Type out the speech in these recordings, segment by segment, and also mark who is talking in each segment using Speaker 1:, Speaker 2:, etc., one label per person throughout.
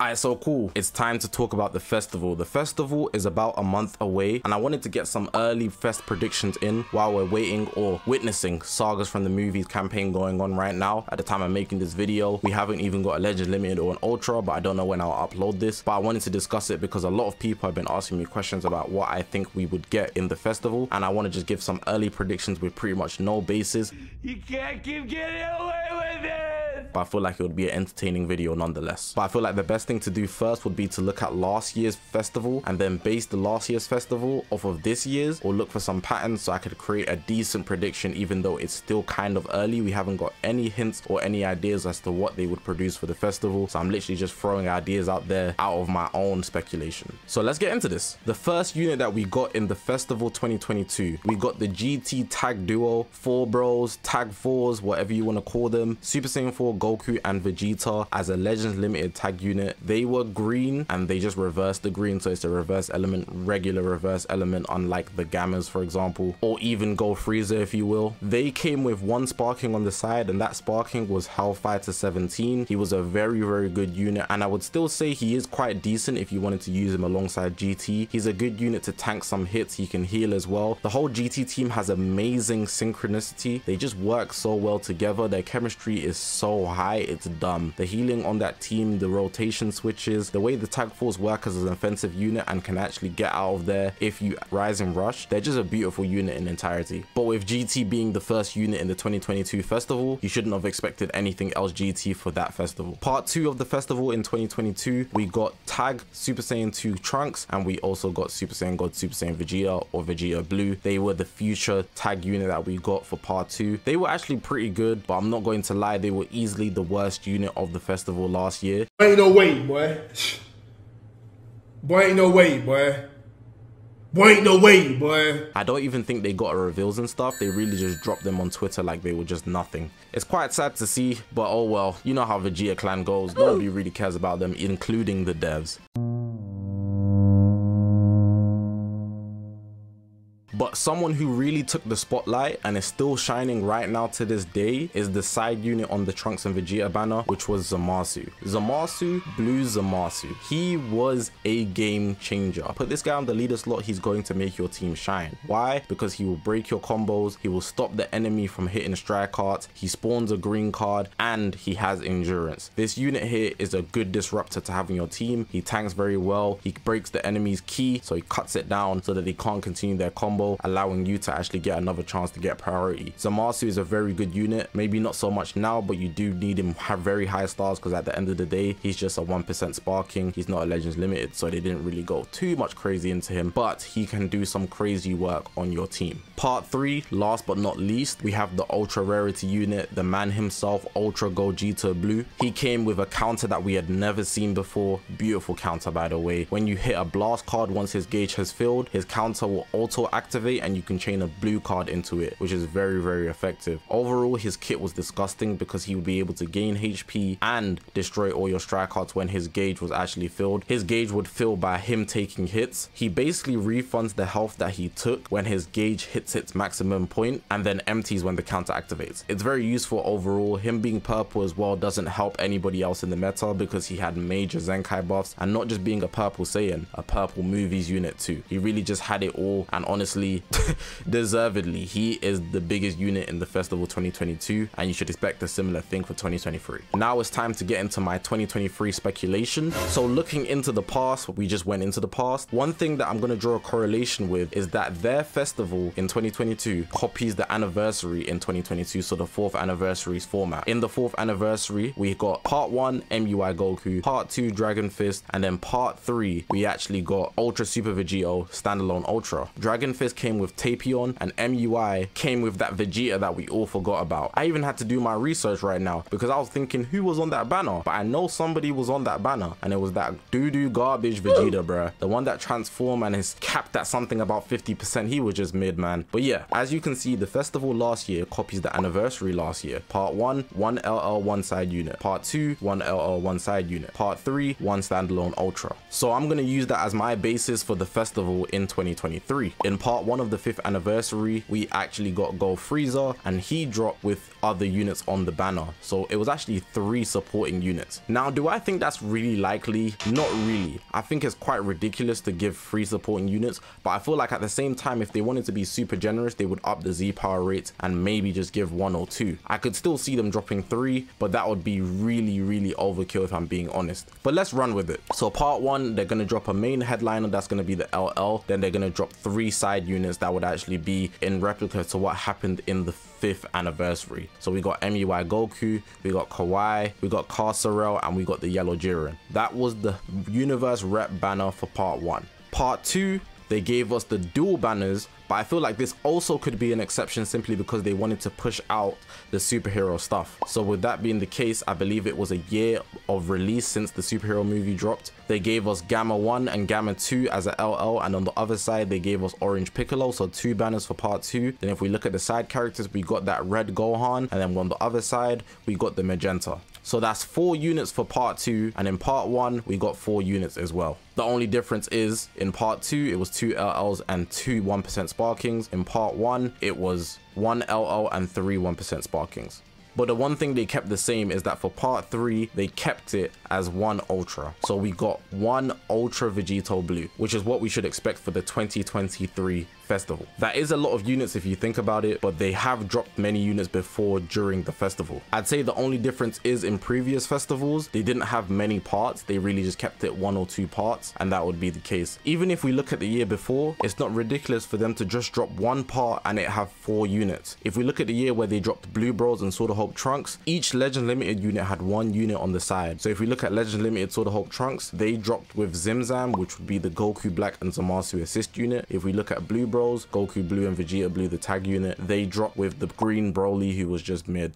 Speaker 1: Alright, so cool. It's time to talk about the festival. The festival is about a month away, and I wanted to get some early fest predictions in while we're waiting or witnessing Sagas from the Movies campaign going on right now. At the time I'm making this video, we haven't even got a Legend Limited or an Ultra, but I don't know when I'll upload this. But I wanted to discuss it because a lot of people have been asking me questions about what I think we would get in the festival, and I want to just give some early predictions with pretty much no basis.
Speaker 2: You can't keep getting away with it!
Speaker 1: But I feel like it would be an entertaining video nonetheless. But I feel like the best thing to do first would be to look at last year's festival and then base the last year's festival off of this year's, or look for some patterns so I could create a decent prediction even though it's still kind of early. We haven't got any hints or any ideas as to what they would produce for the festival, so I'm literally just throwing ideas out there out of my own speculation. So let's get into this. The first unit that we got in the festival 2022, we got the GT Tag Duo, 4 Bros, Tag 4s, whatever you want to call them, Super Saiyan 4 Goku and Vegeta as a Legends Limited tag unit. They were green and they just reversed the green, so it's a reverse element, regular reverse element, unlike the Gammas for example, or even Go Frieza if you will. They came with 1 sparking on the side, and that sparking was Hellfighter 17. He was a very good unit, and I would still say he is quite decent if you wanted to use him alongside GT. He's a good unit to tank some hits. He can heal as well. The whole GT team has amazing synchronicity. They just work so well together. Their chemistry is so high, it's dumb. The healing on that team, the rotation switches, the way the Tag Force work as an offensive unit and can actually get out of there if you rise and rush, they're just a beautiful unit in entirety. But with GT being the first unit in the 2022 festival, you shouldn't have expected anything else GT for that festival. Part 2 of the festival in 2022, we got Tag Super Saiyan 2 Trunks, and we also got Super Saiyan God Super Saiyan Vegeta or Vegeta Blue. They were the future tag unit that we got for part 2. They were actually pretty good, but I'm not going to lie, they were easily the worst unit of the festival last year.
Speaker 3: Ain't no way, boy. Boy, ain't no way, boy. Boy, ain't no way, boy.
Speaker 1: I don't even think they got a reveals and stuff. They really just dropped them on Twitter like they were just nothing. It's quite sad to see, but oh well. You know how Vegeta clan goes. Nobody really cares about them, including the devs. But someone who really took the spotlight and is still shining right now to this day is the side unit on the Trunks and Vegeta banner, which was Zamasu. Zamasu, Blue Zamasu. He was a game changer. Put this guy on the leader slot, he's going to make your team shine. Why? Because he will break your combos, he will stop the enemy from hitting strike cards, he spawns a green card, and he has endurance. This unit here is a good disruptor to have in your team. He tanks very well, he breaks the enemy's ki, so he cuts it down so that they can't continue their combo, allowing you to actually get another chance to get priority. Zamasu is a very good unit, maybe not so much now, but you do need him have very high stars because at the end of the day, he's just a 1% sparking. He's not a Legends Limited, so they didn't really go too much crazy into him, but he can do some crazy work on your team. Part 3, last but not least, we have the Ultra Rarity unit, the man himself, Ultra Gogeta Blue. He came with a counter that we had never seen before. Beautiful counter, by the way. When you hit a blast card, once his gauge has filled, his counter will auto activate and you can chain a blue card into it, which is very effective. Overall, his kit was disgusting because he would be able to gain HP and destroy all your strike cards when his gauge was actually filled. His gauge would fill by him taking hits. He basically refunds the health that he took when his gauge hits its maximum point and then empties when the counter activates. It's very useful overall. Him being purple as well doesn't help anybody else in the meta because he had major Zenkai buffs, and not just being a purple Saiyan, a purple movies unit too. He really just had it all, and honestly, deservedly, he is the biggest unit in the festival 2022, and you should expect a similar thing for 2023. Now it's time to get into my 2023 speculation. So looking into the past, we just went into the past. One thing that I'm going to draw a correlation with is that their festival in 2022 copies the anniversary in 2022, so the 4th anniversary's format. In the 4th anniversary, we got part 1 MUI Goku, part 2 Dragon Fist, and then part 3 we actually got Ultra Super Vegeta standalone Ultra. Dragon Fist came with Tapion, and MUI came with that Vegeta that we all forgot about. I even had to do my research right now because I was thinking who was on that banner, but I know somebody was on that banner, and it was that doo-doo garbage Vegeta, bruh. The one that transformed and is capped at something about 50%. He was just mid, man. But yeah, as you can see, the festival last year copies the anniversary last year. Part 1, 1 LL 1 side unit. Part 2, 1 LL 1 side unit. Part 3, 1 standalone Ultra. So I'm going to use that as my basis for the festival in 2023. In part 1 1 of the 5th anniversary, we actually got Gold Frieza, and he dropped with other units on the banner. So it was actually 3 supporting units. Now, do I think that's really likely? Not really. I think it's quite ridiculous to give 3 supporting units, but I feel like at the same time, if they wanted to be super generous, they would up the Z power rates and maybe just give 1 or 2. I could still see them dropping 3, but that would be really overkill if I'm being honest. But let's run with it. So part 1, they're going to drop a main headliner, that's going to be the LL. Then they're going to drop 3 side units that would actually be in replica to what happened in the 5th anniversary. So we got MUI Goku, we got Kawaii, we got Carcerel, and we got the Yellow Jiren. That was the universe rep banner for part 1. Part 2, they gave us the dual banners, but I feel like this also could be an exception simply because they wanted to push out the superhero stuff. So with that being the case, I believe it was a year of release since the superhero movie dropped. They gave us Gamma 1 and Gamma 2 as a LL, and on the other side they gave us Orange Piccolo, so 2 banners for part 2. Then if we look at the side characters, we got that red Gohan, and then on the other side we got the magenta. So that's 4 units for part 2, and in part 1 we got 4 units as well. The only difference is in part 2 it was 2 LLs and 2 1% Sparkings. In part 1 it was 1 LL and 3 1% Sparkings. But the one thing they kept the same is that for part 3, they kept it as 1 Ultra. So we got 1 Ultra Vegito Blue, which is what we should expect for the 2023 festival. That is a lot of units if you think about it, but they have dropped many units before during the festival. I'd say the only difference is in previous festivals, they didn't have many parts. They really just kept it 1 or 2 parts, and that would be the case. Even if we look at the year before, it's not ridiculous for them to just drop 1 part and it have 4 units. If we look at the year where they dropped Blue Bros and Sword of Hope Trunks, each Legend Limited unit had 1 unit on the side. So if we look at Legend Limited Sword of Hope Trunks, they dropped with Zimzam, which would be the Goku Black and Zamasu assist unit. If we look at Blue Bros, Goku Blue and Vegeta Blue, the tag unit, they dropped with the green Broly, who was just mid.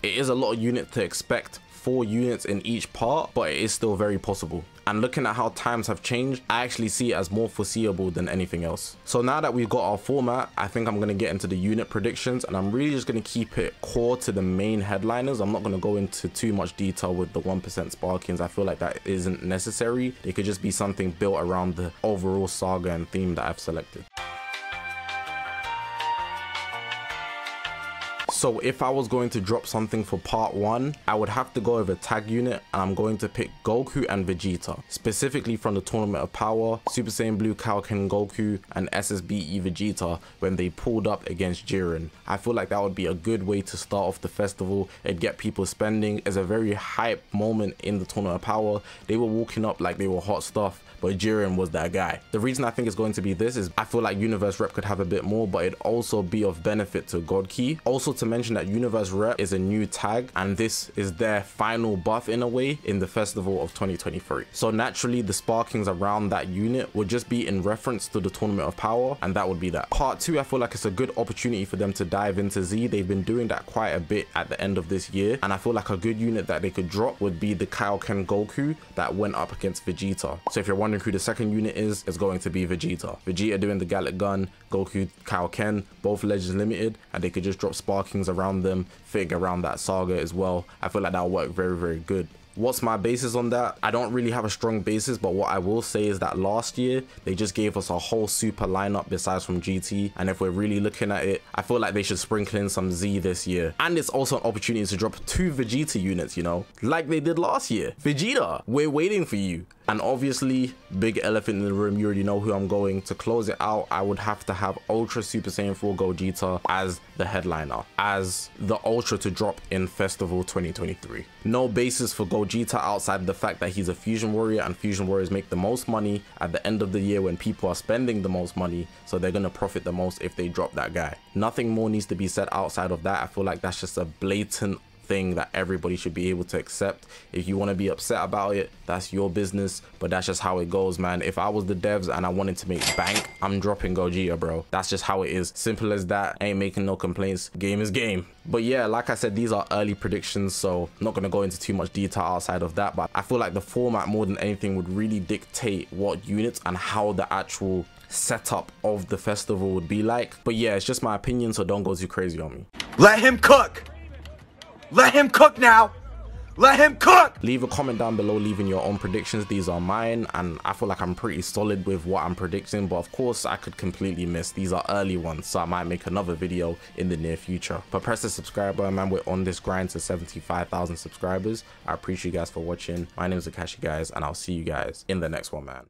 Speaker 1: It is a lot of units to expect, 4 units in each part, but it is still very possible. And looking at how times have changed, I actually see it as more foreseeable than anything else. So now that we've got our format, I think I'm going to get into the unit predictions, and I'm really just going to keep it core to the main headliners. I'm not going to go into too much detail with the 1% Sparkings. I feel like that isn't necessary. It could just be something built around the overall saga and theme that I've selected. So if I was going to drop something for part 1, I would have to go with a tag unit, and I'm going to pick Goku and Vegeta, specifically from the Tournament of Power, Super Saiyan Blue Kaioken Goku and SSBE Vegeta when they pulled up against Jiren. I feel like that would be a good way to start off the festival. It'd get people spending. It's a very hype moment in the Tournament of Power. They were walking up like they were hot stuff, but Jiren was that guy. The reason I think it's going to be this is I feel like Universe Rep could have a bit more, but it'd also be of benefit to God Key. Also to mention that Universe Rep is a new tag, and this is their final buff in a way in the festival of 2023. So naturally the sparkings around that unit would just be in reference to the Tournament of Power, and that would be that. Part 2, I feel like it's a good opportunity for them to dive into Z. They've been doing that quite a bit at the end of this year, and I feel like a good unit that they could drop would be the Kaioken Goku that went up against Vegeta. So if you're wondering who the second unit is, it's going to be Vegeta. Vegeta doing the Gallic Gun, Goku Kaioken, both Legends Limited, and they could just drop sparkings around them, fig around that saga as well. I feel like that'll work very good. What's my basis on that? I don't really have a strong basis, but what I will say is that last year they just gave us a whole super lineup besides from GT, and if we're really looking at it, I feel like they should sprinkle in some Z this year. And it's also an opportunity to drop 2 Vegeta units, you know, like they did last year. Vegeta, we're waiting for you. And obviously, big elephant in the room, you already know who I'm going. To close it out, I would have to have Ultra Super Saiyan 4 Gogeta as the headliner, as the Ultra to drop in Festival 2023. No basis for Gogeta outside the fact that he's a Fusion Warrior, and Fusion Warriors make the most money at the end of the year when people are spending the most money, so they're going to profit the most if they drop that guy. Nothing more needs to be said outside of that. I feel like that's just a blatant thing that everybody should be able to accept. If you want to be upset about it, that's your business, but that's just how it goes, man. If I was the devs and I wanted to make bank, I'm dropping Gogeta, bro. That's just how it is. Simple as that. Ain't making no complaints. Game is game. But yeah, like I said, these are early predictions, so I'm not going to go into too much detail outside of that, but I feel like the format more than anything would really dictate what units and how the actual setup of the festival would be like. But yeah, it's just my opinion, so don't go too crazy on me.
Speaker 4: Let him cook! Let him cook now!
Speaker 2: Let him cook!
Speaker 1: Leave a comment down below leaving your own predictions. These are mine, and I feel like I'm pretty solid with what I'm predicting, but of course I could completely miss. These are early ones, so I might make another video in the near future. But press the subscribe button, man. We're on this grind to 75,000 subscribers. I appreciate you guys for watching. My name is Zakashi, guys, and I'll see you guys in the next one, man.